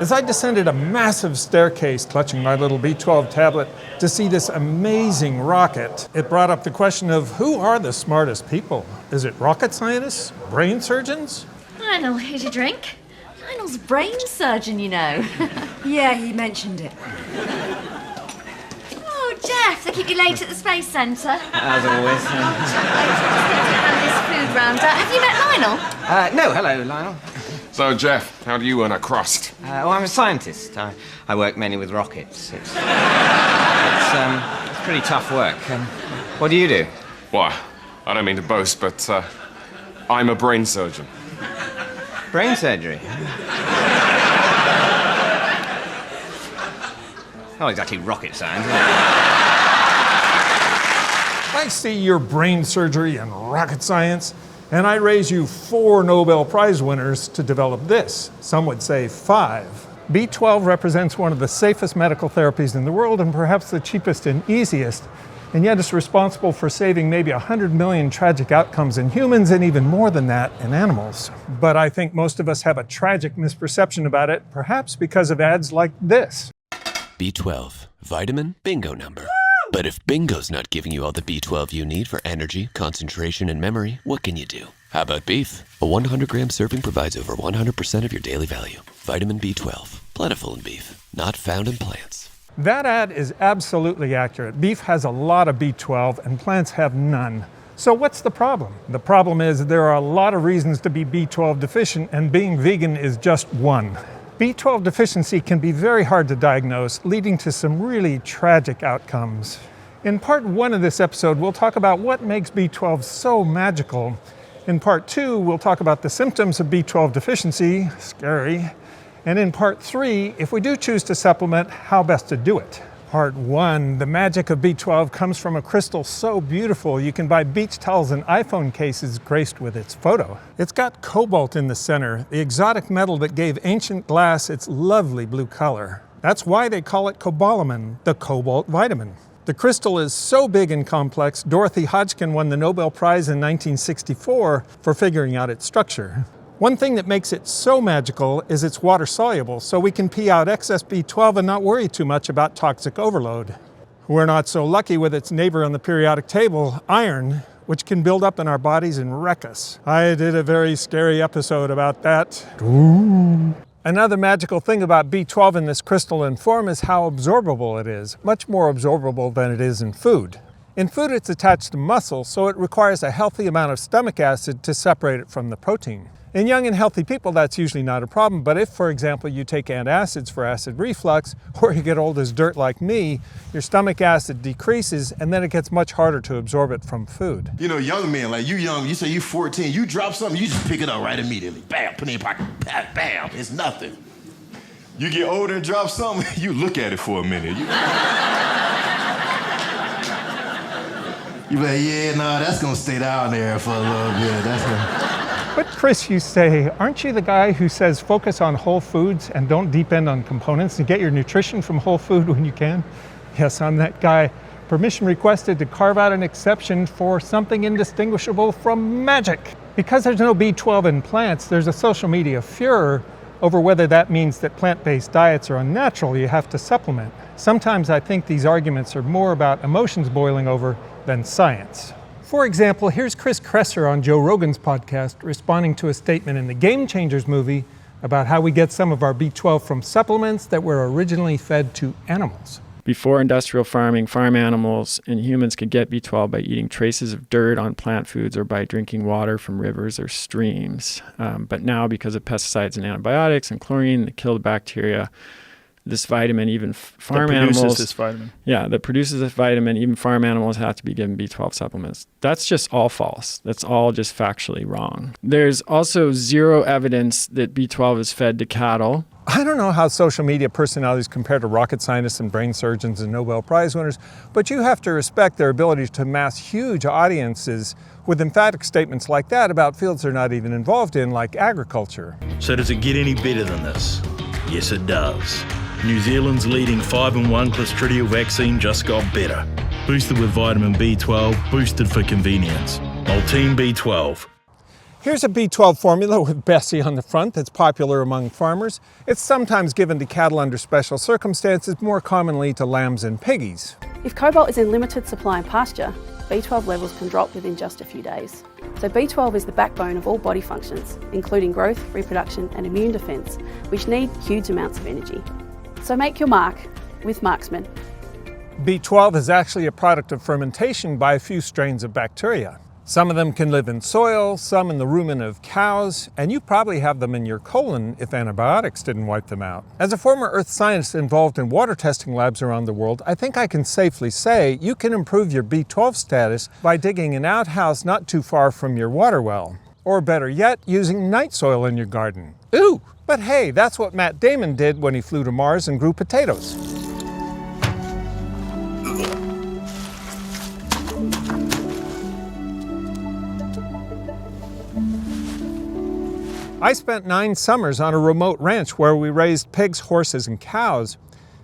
As I descended a massive staircase, clutching my little B12 tablet, to see this amazing rocket, it brought up the question of who are the smartest people? Is it rocket scientists? Brain surgeons? Lionel, here's your drink. Lionel's a brain surgeon, you know. Yeah, he mentioned it. Oh, Jeff, they keep you late at the Space Centre. As always. Hand this food round. Have you met Lionel? No, hello, Lionel. So, Jeff, how do you earn a crust? I'm a scientist. I work mainly with rockets. It's pretty tough work. What do you do? Why, I don't mean to boast, but I'm a brain surgeon. Brain surgery? Not exactly rocket science, is it? I see your brain surgery and rocket science, and I raise you 4 Nobel Prize winners to develop this. Some would say 5. B12 represents one of the safest medical therapies in the world and perhaps the cheapest and easiest, and yet it's responsible for saving maybe 100 million tragic outcomes in humans and even more than that in animals. But I think most of us have a tragic misperception about it, perhaps because of ads like this. B12, vitamin, bingo number. But if bingo's not giving you all the B12 you need for energy, concentration, and memory, what can you do? How about beef? A 100-gram serving provides over 100% of your daily value. Vitamin B12, plentiful in beef, not found in plants. That ad is absolutely accurate. Beef has a lot of B12 and plants have none. So what's the problem? The problem is there are a lot of reasons to be B12 deficient, and being vegan is just one. B12 deficiency can be very hard to diagnose, leading to some really tragic outcomes. In part 1 of this episode, we'll talk about what makes B12 so magical. In part 2, we'll talk about the symptoms of B12 deficiency, scary. And in part 3, if we do choose to supplement, how best to do it. Part 1, the magic of B12 comes from a crystal so beautiful you can buy beach towels and iPhone cases graced with its photo. It's got cobalt in the center, the exotic metal that gave ancient glass its lovely blue color. That's why they call it cobalamin, the cobalt vitamin. The crystal is so big and complex, Dorothy Hodgkin won the Nobel Prize in 1964 for figuring out its structure. One thing that makes it so magical is it's water soluble, so we can pee out excess B12 and not worry too much about toxic overload. We're not so lucky with its neighbor on the periodic table, iron, which can build up in our bodies and wreck us. I did a very scary episode about that. Ooh. Another magical thing about B12 in this crystalline form is how absorbable it is, much more absorbable than it is in food. In food, it's attached to muscle, so it requires a healthy amount of stomach acid to separate it from the protein. In young and healthy people, that's usually not a problem, but if, for example, you take antacids for acid reflux, or you get old as dirt like me, your stomach acid decreases, and then it gets much harder to absorb it from food. You know, young men, like you young, you say you 14, you drop something, you just pick it up right immediately. Bam, put it in your pocket, bam, it's nothing. You get older and drop something, you look at it for a minute. You be like, yeah, no, that's gonna stay down there for a little bit. But Chris, you say, aren't you the guy who says focus on whole foods and don't depend on components and get your nutrition from whole food when you can? Yes, I'm that guy. Permission requested to carve out an exception for something indistinguishable from magic. Because there's no B12 in plants, there's a social media furor over whether that means that plant-based diets are unnatural, you have to supplement. Sometimes I think these arguments are more about emotions boiling over than science. For example, here's Chris Kresser on Joe Rogan's podcast responding to a statement in the Game Changers movie about how we get some of our B12 from supplements that were originally fed to animals. Before industrial farming, farm animals and humans could get B12 by eating traces of dirt on plant foods or by drinking water from rivers or streams. But now, because of pesticides and antibiotics and chlorine that kill the bacteria, this vitamin, even farm animals... That produces this vitamin. Yeah, that produces this vitamin, even farm animals have to be given B12 supplements. That's just all false. That's all just factually wrong. There's also zero evidence that B12 is fed to cattle. I don't know how social media personalities compare to rocket scientists and brain surgeons and Nobel Prize winners, but you have to respect their ability to amass huge audiences with emphatic statements like that about fields they're not even involved in, like agriculture. So does it get any better than this? Yes, it does. New Zealand's leading 5-in-1 Clostridial vaccine just got better. Boosted with vitamin B12, boosted for convenience. Multein B12. Here's a B12 formula with Bessie on the front that's popular among farmers. It's sometimes given to cattle under special circumstances, more commonly to lambs and piggies. If cobalt is in limited supply in pasture, B12 levels can drop within just a few days. So B12 is the backbone of all body functions, including growth, reproduction and immune defence, which need huge amounts of energy. So make your mark with Marksman. B12 is actually a product of fermentation by a few strains of bacteria. Some of them can live in soil, some in the rumen of cows, and you probably have them in your colon if antibiotics didn't wipe them out. As a former earth scientist involved in water testing labs around the world, I think I can safely say you can improve your B12 status by digging an outhouse not too far from your water well. Or better yet, using night soil in your garden. Ooh! But hey, that's what Matt Damon did when he flew to Mars and grew potatoes. I spent 9 summers on a remote ranch where we raised pigs, horses, and cows,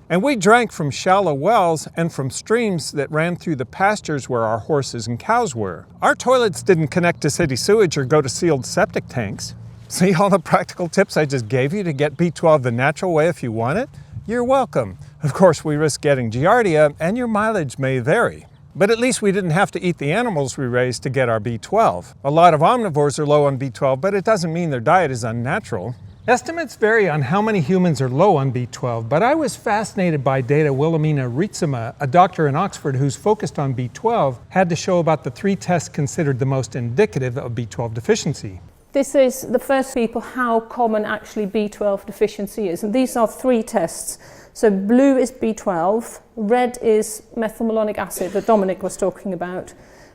and we drank from shallow wells and from streams that ran through the pastures where our horses and cows were. Our toilets didn't connect to city sewage or go to sealed septic tanks. See all the practical tips I just gave you to get B12 the natural way if you want it? You're welcome. Of course, we risk getting giardia, and your mileage may vary. But at least we didn't have to eat the animals we raised to get our B12. A lot of omnivores are low on B12, but it doesn't mean their diet is unnatural. Estimates vary on how many humans are low on B12, but I was fascinated by data Wilhelmina Rietsema, a doctor in Oxford who's focused on B12, had to show about the 3 tests considered the most indicative of B12 deficiency. This is the first people how common actually B12 deficiency is, and these are 3 tests. So blue is B12, red is methylmalonic acid that Dominic was talking about,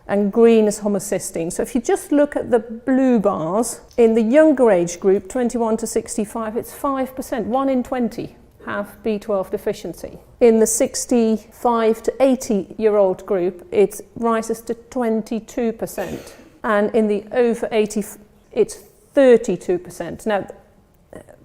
and green is homocysteine. So if you just look at the blue bars, in the younger age group, 21 to 65, it's 5%, 1 in 20 have B12 deficiency. In the 65 to 80-year-old group, it rises to 22%, and in the over 80, it's 32%. Now,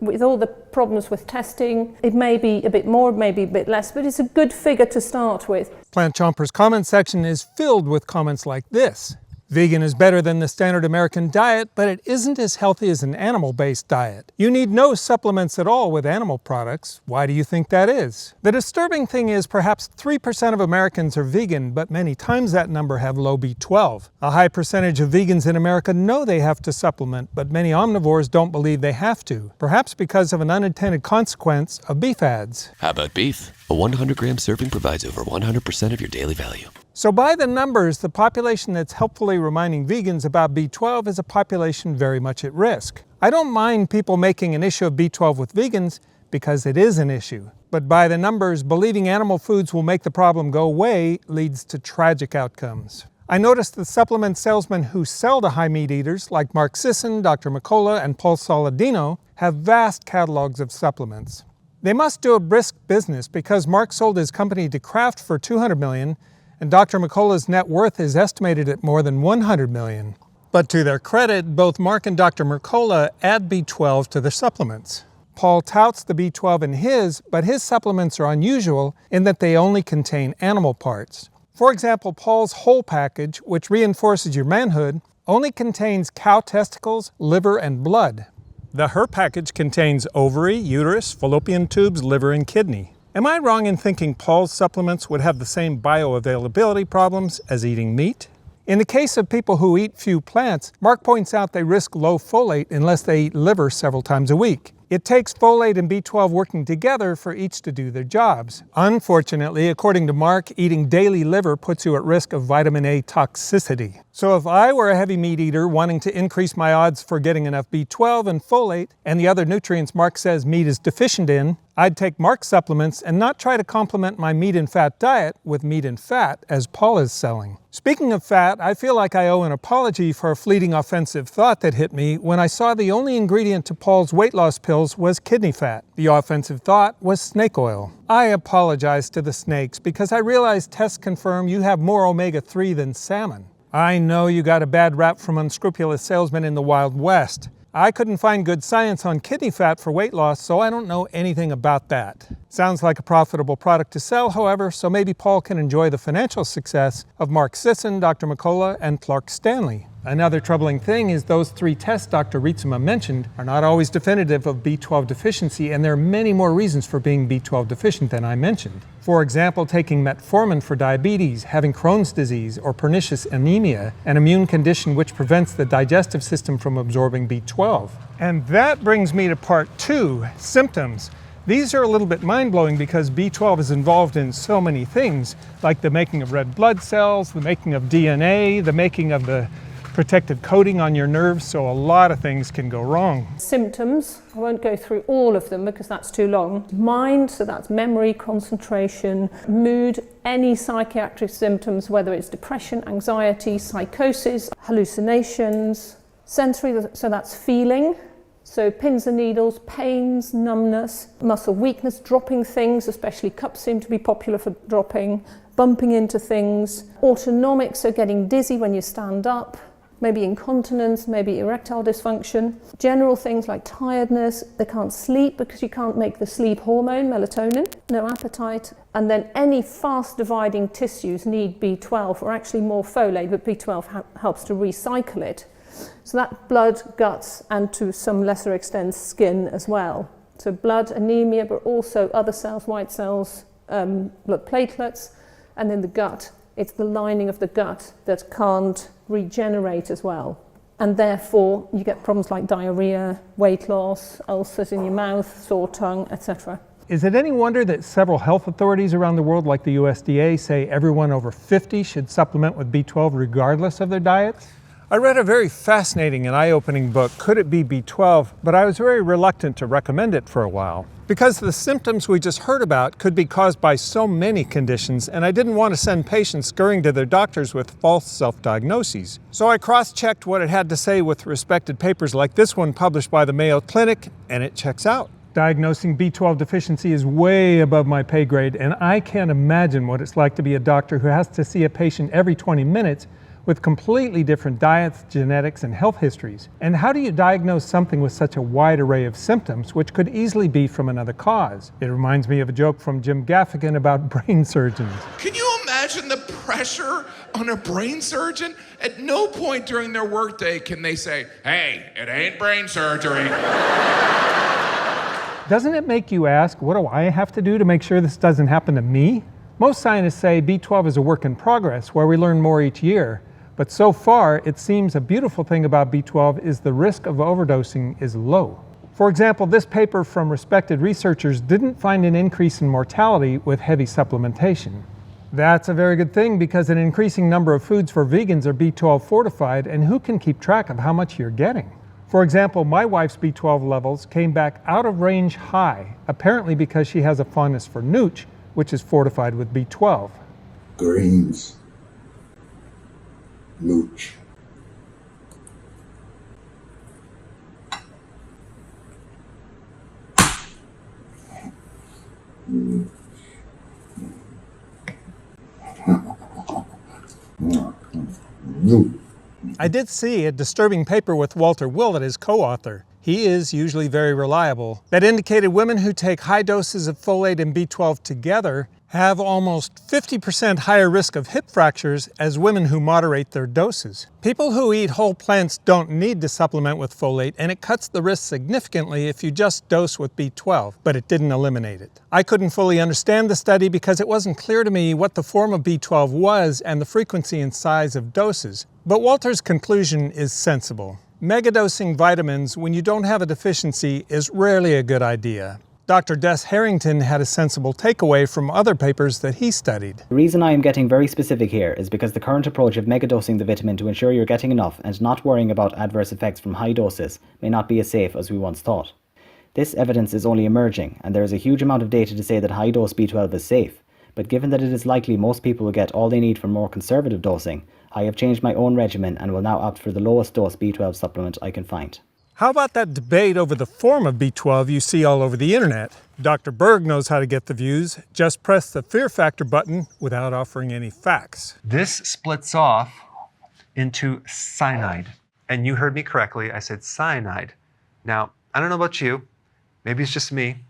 with all the problems with testing, it may be a bit more, maybe a bit less, but it's a good figure to start with. Plant Chomper's comment section is filled with comments like this. Vegan is better than the standard American diet, but it isn't as healthy as an animal-based diet. You need no supplements at all with animal products. Why do you think that is? The disturbing thing is perhaps 3% of Americans are vegan, but many times that number have low B12. A high percentage of vegans in America know they have to supplement, but many omnivores don't believe they have to, perhaps because of an unintended consequence of beef ads. How about beef? A 100-gram serving provides over 100% of your daily value. So by the numbers, the population that's helpfully reminding vegans about B12 is a population very much at risk. I don't mind people making an issue of B12 with vegans because it is an issue. But by the numbers, believing animal foods will make the problem go away leads to tragic outcomes. I noticed the supplement salesmen who sell to high meat eaters, like Mark Sisson, Dr. McCullough, and Paul Saladino, have vast catalogs of supplements. They must do a brisk business because Mark sold his company to Kraft for $200 million, and Dr. McCullough's net worth is estimated at more than $100 million. But to their credit, both Mark and Dr. McCullough add B12 to their supplements. Paul touts the B12 in his, but his supplements are unusual in that they only contain animal parts. For example, Paul's whole package, which reinforces your manhood, only contains cow testicles, liver, and blood. The Her package contains ovary, uterus, fallopian tubes, liver, and kidney. Am I wrong in thinking Paul's supplements would have the same bioavailability problems as eating meat? In the case of people who eat few plants, Mark points out they risk low folate unless they eat liver several times a week. It takes folate and B12 working together for each to do their jobs. Unfortunately, according to Mark, eating daily liver puts you at risk of vitamin A toxicity. So if I were a heavy meat eater wanting to increase my odds for getting enough B12 and folate and the other nutrients Mark says meat is deficient in, I'd take Mark's supplements and not try to complement my meat and fat diet with meat and fat as Paul is selling. Speaking of fat, I feel like I owe an apology for a fleeting offensive thought that hit me when I saw the only ingredient to Paul's weight loss pills was kidney fat. The offensive thought was snake oil. I apologize to the snakes because I realize tests confirm you have more omega-3 than salmon. I know you got a bad rap from unscrupulous salesmen in the Wild West. I couldn't find good science on kidney fat for weight loss, so I don't know anything about that. Sounds like a profitable product to sell, however, so maybe Paul can enjoy the financial success of Mark Sisson, Dr. McCullough, and Clark Stanley. Another troubling thing is those 3 tests Dr. Rietsema mentioned are not always definitive of B12 deficiency, and there are many more reasons for being B12 deficient than I mentioned. For example, taking metformin for diabetes, having Crohn's disease, or pernicious anemia, an immune condition which prevents the digestive system from absorbing B12. And that brings me to part 2, symptoms. These are a little bit mind-blowing because B12 is involved in so many things, like the making of red blood cells, the making of DNA, the making of the protective coating on your nerves, so a lot of things can go wrong. Symptoms, I won't go through all of them because that's too long. Mind, so that's memory, concentration, mood, any psychiatric symptoms, whether it's depression, anxiety, psychosis, hallucinations. Sensory, so that's feeling. So pins and needles, pains, numbness, muscle weakness, dropping things, especially cups seem to be popular for dropping, bumping into things. Autonomic, so getting dizzy when you stand up, maybe incontinence, maybe erectile dysfunction. General things like tiredness, they can't sleep because you can't make the sleep hormone, melatonin, no appetite. And then any fast dividing tissues need B12 or actually more folate, but B12 helps to recycle it. So that blood, guts, and to some lesser extent skin as well. So blood, anemia, but also other cells, white cells, blood platelets, and then the gut. It's the lining of the gut that can't regenerate as well. And therefore you get problems like diarrhea, weight loss, ulcers in your mouth, sore tongue, etc. Is it any wonder that several health authorities around the world, like the USDA, say everyone over 50 should supplement with B12 regardless of their diets? I read a very fascinating and eye-opening book, Could It Be B12? But I was very reluctant to recommend it for a while, because the symptoms we just heard about could be caused by so many conditions, and I didn't want to send patients scurrying to their doctors with false self-diagnoses. So I cross-checked what it had to say with respected papers like this one published by the Mayo Clinic, and it checks out. Diagnosing B12 deficiency is way above my pay grade, and I can't imagine what it's like to be a doctor who has to see a patient every 20 minutes with completely different diets, genetics, and health histories. And how do you diagnose something with such a wide array of symptoms, which could easily be from another cause? It reminds me of a joke from Jim Gaffigan about brain surgeons. Can you imagine the pressure on a brain surgeon? At no point during their workday can they say, hey, it ain't brain surgery. Doesn't it make you ask, what do I have to do to make sure this doesn't happen to me? Most scientists say B12 is a work in progress, where we learn more each year. But so far, it seems a beautiful thing about B12 is the risk of overdosing is low. For example, this paper from respected researchers didn't find an increase in mortality with heavy supplementation. That's a very good thing, because an increasing number of foods for vegans are B12 fortified, and who can keep track of how much you're getting? For example, my wife's B12 levels came back out of range high, apparently because she has a fondness for nooch, which is fortified with B12. Greens. Nooch. I did see a disturbing paper with Walter Willett as co-author. He is usually very reliable. That indicated women who take high doses of folate and B12 together have almost 50% higher risk of hip fractures as women who moderate their doses. People who eat whole plants don't need to supplement with folate, and it cuts the risk significantly if you just dose with B12, but it didn't eliminate it. I couldn't fully understand the study because it wasn't clear to me what the form of B12 was and the frequency and size of doses. But Walter's conclusion is sensible. Megadosing vitamins when you don't have a deficiency is rarely a good idea. Dr. Des Harrington had a sensible takeaway from other papers that he studied. The reason I am getting very specific here is because the current approach of megadosing the vitamin to ensure you're getting enough and not worrying about adverse effects from high doses may not be as safe as we once thought. This evidence is only emerging, and there is a huge amount of data to say that high dose B12 is safe, but given that it is likely most people will get all they need from more conservative dosing, I have changed my own regimen and will now opt for the lowest dose B12 supplement I can find. How about that debate over the form of B12 you see all over the internet? Dr. Berg knows how to get the views. Just press the fear factor button without offering any facts. This splits off into cyanide. And you heard me correctly, I said cyanide. Now, I don't know about you, maybe it's just me,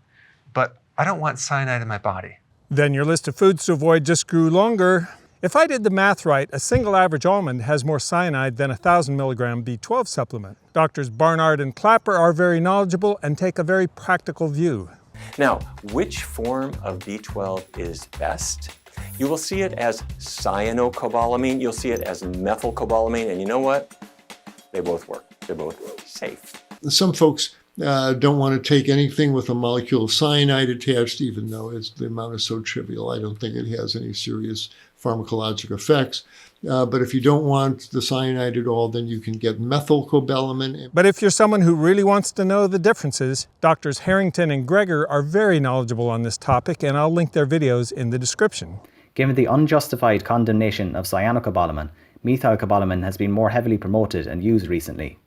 but I don't want cyanide in my body. Then your list of foods to avoid just grew longer. If I did the math right, a single average almond has more cyanide than a 1,000 milligram B12 supplement. Doctors Barnard and Klaper are very knowledgeable and take a very practical view. Now, which form of B12 is best? You will see it as cyanocobalamin, you'll see it as methylcobalamin, and you know what? They both work. They're both safe. Some folks don't want to take anything with a molecule of cyanide attached, even though the amount is so trivial. I don't think it has any serious pharmacologic effects. But if you don't want the cyanide at all, then you can get methylcobalamin. But if you're someone who really wants to know the differences, Doctors Harrington and Greger are very knowledgeable on this topic, and I'll link their videos in the description. Given the unjustified condemnation of cyanocobalamin, methylcobalamin has been more heavily promoted and used recently.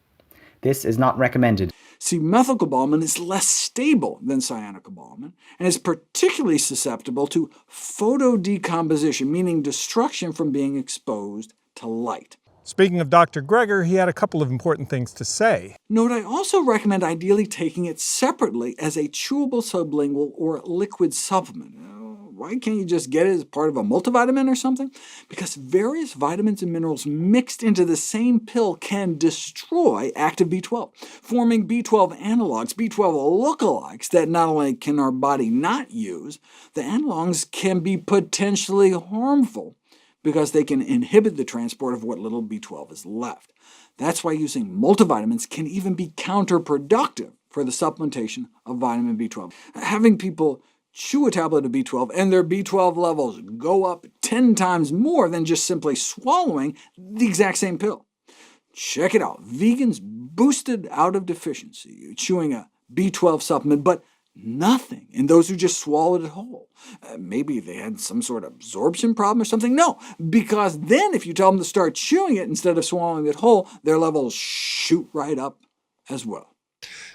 This is not recommended. See, methylcobalamin is less stable than cyanocobalamin and is particularly susceptible to photodecomposition, meaning destruction from being exposed to light. Speaking of Dr. Greger, he had a couple of important things to say. Note, I also recommend ideally taking it separately as a chewable sublingual or liquid supplement. Why can't you just get it as part of a multivitamin or something? Because various vitamins and minerals mixed into the same pill can destroy active B12, forming B12 analogs, B12 lookalikes that not only can our body not use, the analogs can be potentially harmful because they can inhibit the transport of what little B12 is left. That's why using multivitamins can even be counterproductive for the supplementation of vitamin B12. Having people chew a tablet of B12 and their B12 levels go up 10 times more than just simply swallowing the exact same pill. Check it out. Vegans boosted out of deficiency, chewing a B12 supplement, but nothing in those who just swallowed it whole. Maybe they had some sort of absorption problem or something? No, because then if you tell them to start chewing it instead of swallowing it whole, their levels shoot right up as well.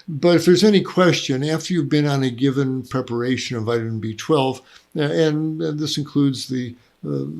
But if there's any question, after you've been on a given preparation of vitamin B12, and this includes the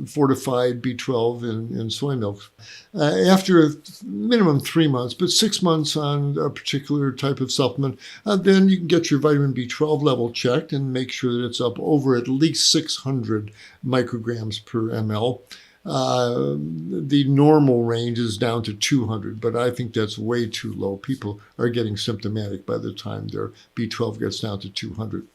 fortified B12 in soy milk, after a minimum 3 months, but 6 months on a particular type of supplement, then you can get your vitamin B12 level checked and make sure that it's up over at least 600 micrograms per ml. The normal range is down to 200, but I think that's way too low. People are getting symptomatic by the time their B12 gets down to 200.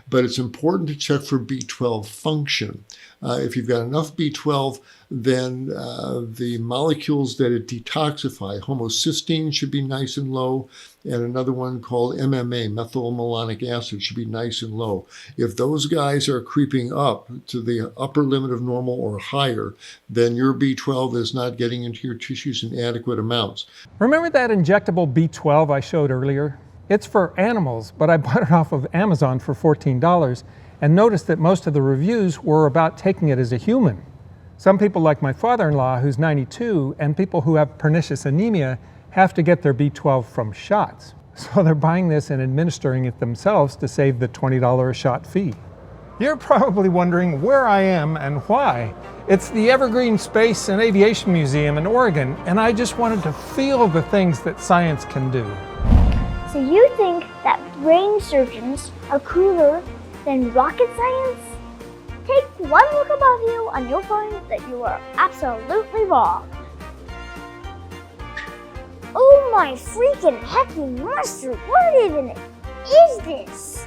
But it's important to check for B12 function. If you've got enough B12, then the molecules that it detoxify, homocysteine, should be nice and low, and another one called MMA, methylmalonic acid, should be nice and low. If those guys are creeping up to the upper limit of normal or higher, then your B12 is not getting into your tissues in adequate amounts. Remember that injectable B12 I showed earlier? It's for animals, but I bought it off of Amazon for $14 and noticed that most of the reviews were about taking it as a human. Some people, like my father-in-law, who's 92, and people who have pernicious anemia, have to get their B12 from shots. So they're buying this and administering it themselves to save the $20 a shot fee. You're probably wondering where I am and why. It's the Evergreen Space and Aviation Museum in Oregon, and I just wanted to feel the things that science can do. So you think that brain surgeons are cooler than rocket science? Take one look above you and you'll find that you are absolutely wrong. Oh my freaking heckin' mustard, what even is this?